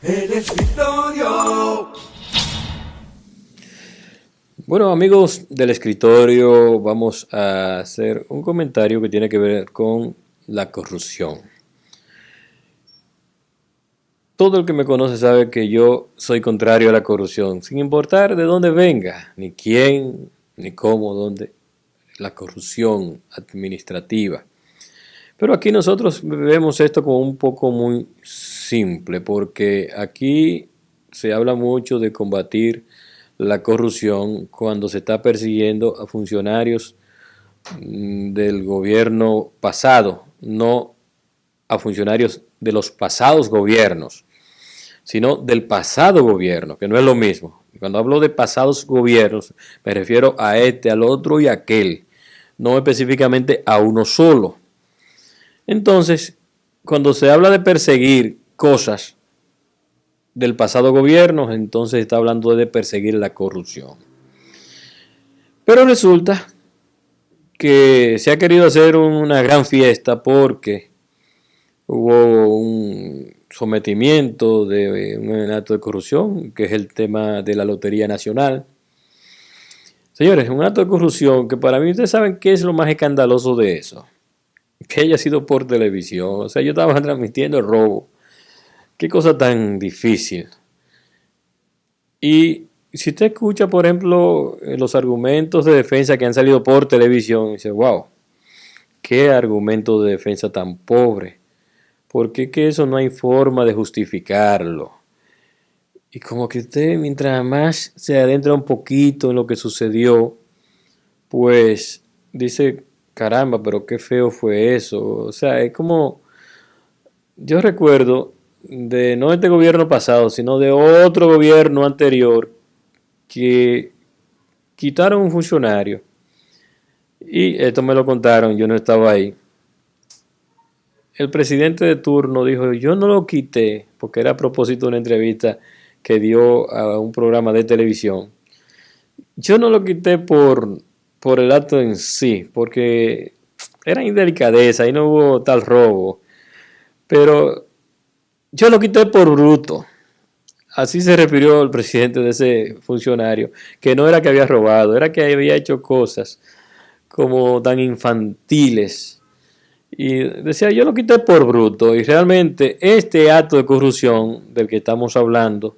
El escritorio. Bueno, amigos del escritorio, vamos a hacer un comentario que tiene que ver con la corrupción. Todo el que me conoce sabe que yo soy contrario a la corrupción, sin importar de dónde venga, ni quién, ni cómo, dónde. La corrupción administrativa. Pero aquí nosotros vemos esto como un poco muy simple, porque aquí se habla mucho de combatir la corrupción cuando se está persiguiendo a funcionarios del gobierno pasado, no a funcionarios de los pasados gobiernos, sino del pasado gobierno, que no es lo mismo. Cuando hablo de pasados gobiernos, me refiero a este, al otro y a aquel, no específicamente a uno solo. Entonces, cuando se habla de perseguir cosas del pasado gobierno, entonces está hablando de perseguir la corrupción. Pero resulta que se ha querido hacer una gran fiesta porque hubo un sometimiento de un acto de corrupción, que es el tema de la Lotería Nacional. Señores, un acto de corrupción que para mí ustedes saben qué es lo más escandaloso de eso, que haya sido por televisión. O sea, yo estaba transmitiendo el robo. Qué cosa tan difícil. Y si usted escucha, por ejemplo, los argumentos de defensa que han salido por televisión, dice, wow, qué argumento de defensa tan pobre. ¿Por qué que eso no hay forma de justificarlo? Y como que usted, mientras más se adentra un poquito en lo que sucedió, pues dice, caramba, pero qué feo fue eso. O sea, es como, yo recuerdo de no este gobierno pasado, sino de otro gobierno anterior que quitaron un funcionario. Y esto me lo contaron, yo no estaba ahí. El presidente de turno dijo, yo no lo quité, porque era a propósito de una entrevista que dio a un programa de televisión. Yo no lo quité por el acto en sí, porque era indelicadeza y no hubo tal robo. Pero yo lo quité por bruto. Así se refirió el presidente de ese funcionario, que no era que había robado, era que había hecho cosas como tan infantiles. Y decía, yo lo quité por bruto. Y realmente este acto de corrupción del que estamos hablando,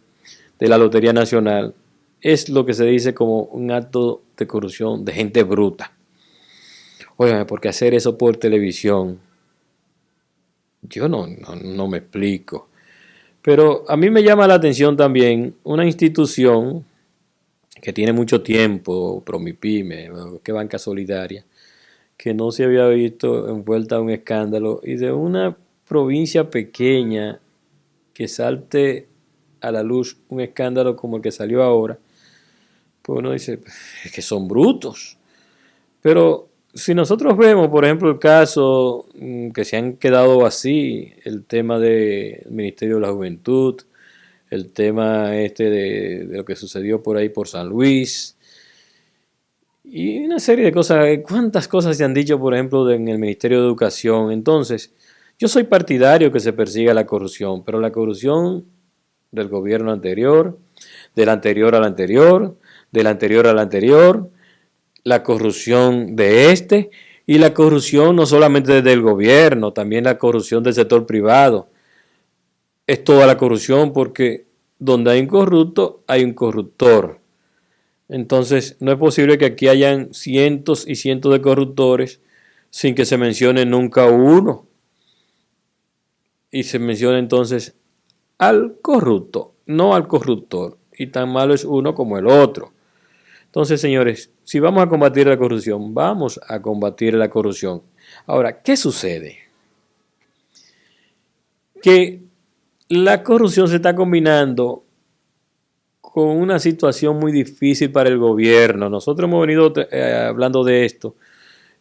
de la Lotería Nacional, es lo que se dice como un acto de corrupción de gente bruta. Oigan, porque hacer eso por televisión, yo no me explico. Pero a mí me llama la atención también una institución que tiene mucho tiempo, Promipyme, que Banca Solidaria, que no se había visto envuelta a un escándalo y de una provincia pequeña que salte a la luz un escándalo como el que salió ahora, pues uno dice, es que son brutos. Pero si nosotros vemos, por ejemplo, el caso que se han quedado así, el tema del Ministerio de la Juventud, el tema este de lo que sucedió por ahí por San Luis, y una serie de cosas, cuántas cosas se han dicho, por ejemplo, en el Ministerio de Educación. Entonces, yo soy partidario que se persiga la corrupción, pero la corrupción del gobierno anterior, del anterior al anterior, del anterior al anterior, la corrupción de este y la corrupción no solamente del gobierno, también la corrupción del sector privado. Es toda la corrupción porque donde hay un corrupto hay un corruptor. Entonces, no es posible que aquí hayan cientos y cientos de corruptores sin que se mencione nunca uno. Y se menciona entonces al corrupto, no al corruptor. Y tan malo es uno como el otro. Entonces, señores, si vamos a combatir la corrupción, vamos a combatir la corrupción. Ahora, ¿qué sucede? Que la corrupción se está combinando con una situación muy difícil para el gobierno. Nosotros hemos venido hablando de esto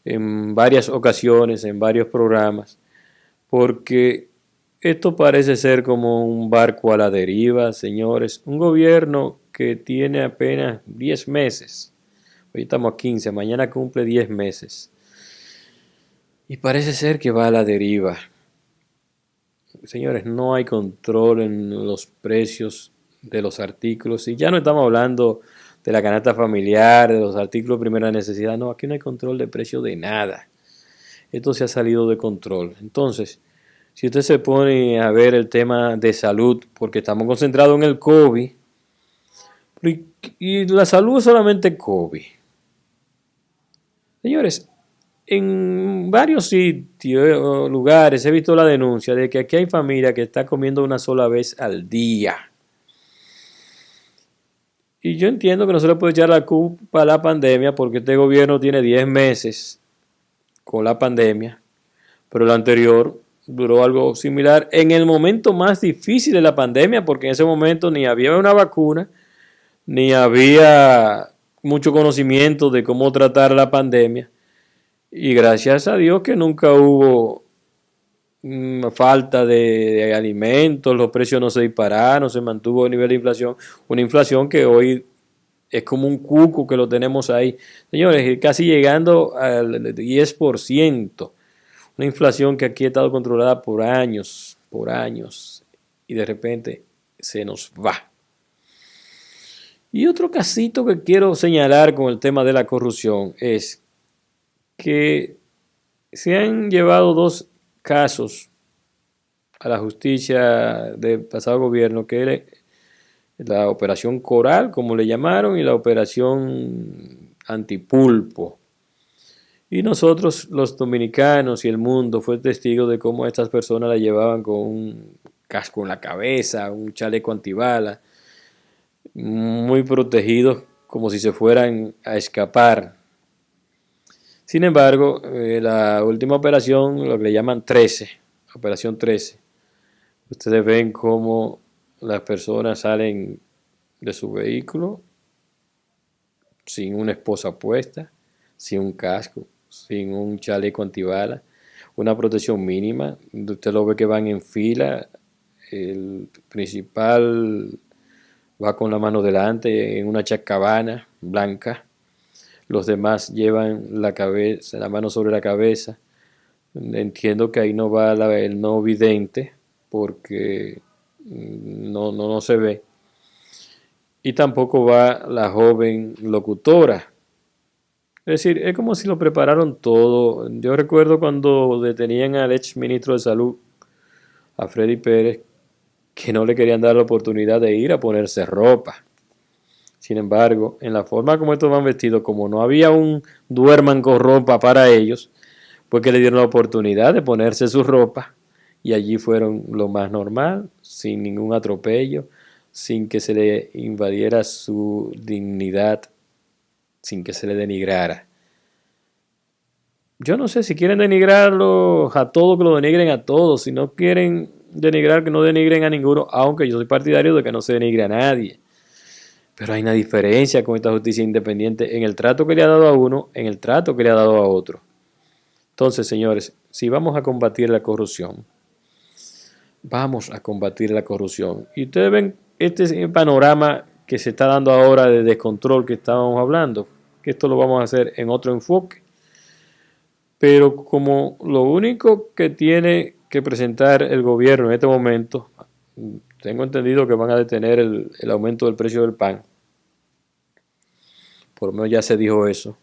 en varias ocasiones, en varios programas, porque esto parece ser como un barco a la deriva, señores. Un gobierno que tiene apenas 10 meses. Hoy estamos a 15, mañana cumple 10 meses. Y parece ser que va a la deriva. señores, no hay control en los precios de los artículos. Y ya no estamos hablando de la canasta familiar, de los artículos de primera necesidad. No, aquí no hay control de precio de nada. Esto se ha salido de control. Entonces, si usted se pone a ver el tema de salud, porque estamos concentrados en el COVID, y la salud es solamente COVID. Señores, en varios sitios, lugares, he visto la denuncia de que aquí hay familia que está comiendo una sola vez al día. Y yo entiendo que no se le puede echar la culpa a la pandemia porque este gobierno tiene 10 meses con la pandemia, pero el anterior duró algo similar en el momento más difícil de la pandemia, porque en ese momento ni había una vacuna, ni había mucho conocimiento de cómo tratar la pandemia, y gracias a Dios que nunca hubo falta de alimentos, los precios no se dispararon, se mantuvo el nivel de inflación, una inflación que hoy es como un cuco que lo tenemos ahí, señores, casi llegando al 10%, una inflación que aquí ha estado controlada por años, y de repente se nos va. Y otro casito que quiero señalar con el tema de la corrupción es que se han llevado 2 casos a la justicia del pasado gobierno, que era la operación Coral, como le llamaron, y la operación Antipulpo. Y nosotros, los dominicanos y el mundo, fue testigo de cómo estas personas la llevaban con un casco en la cabeza, un chaleco antibala, muy protegidos, como si se fueran a escapar. Sin embargo, la última operación, lo que le llaman 13, operación 13, ustedes ven cómo las personas salen de su vehículo sin una esposa puesta, sin un casco, sin un chaleco antibala, una protección mínima. Usted lo ve que van en fila, el principal va con la mano delante en una chacabana blanca, los demás llevan la mano sobre la cabeza. Entiendo que ahí no va el no vidente porque no se ve, y tampoco va la joven locutora. Es decir, es como si lo prepararon todo. Yo recuerdo cuando detenían al ex ministro de Salud, a Freddy Pérez, que no le querían dar la oportunidad de ir a ponerse ropa. Sin embargo, en la forma como estos van vestidos, como no había un duerman con ropa para ellos, pues que le dieron la oportunidad de ponerse su ropa, y allí fueron lo más normal, sin ningún atropello, sin que se le invadiera su dignidad, sin que se le denigrara. Yo no sé si quieren denigrarlo a todos, que lo denigren a todos. Si no quieren denigrar, que no denigren a ninguno, aunque yo soy partidario de que no se denigre a nadie. Pero hay una diferencia con esta justicia independiente en el trato que le ha dado a uno, en el trato que le ha dado a otro. Entonces, señores, si vamos a combatir la corrupción, vamos a combatir la corrupción. Y ustedes ven este panorama que se está dando ahora de descontrol que estábamos hablando, que esto lo vamos a hacer en otro enfoque. Pero como lo único que tiene que presentar el gobierno en este momento, tengo entendido que van a detener el aumento del precio del pan. Por lo menos ya se dijo eso.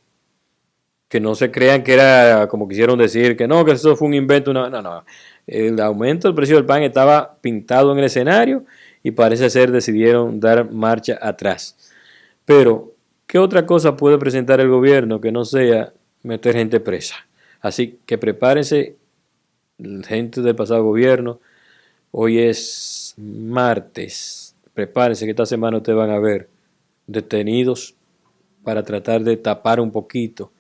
Que no se crean que era como quisieron decir, que no, que eso fue un invento. No. El aumento del precio del pan estaba pintado en el escenario y parece ser decidieron dar marcha atrás. Pero, ¿qué otra cosa puede presentar el gobierno que no sea meter gente presa? Así que prepárense, gente del pasado gobierno. Hoy es martes. Prepárense que esta semana ustedes van a ver detenidos para tratar de tapar un poquito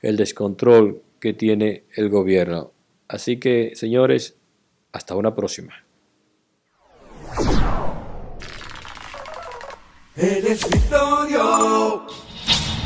el descontrol que tiene el gobierno. Así que, señores, hasta una próxima. El escritorio.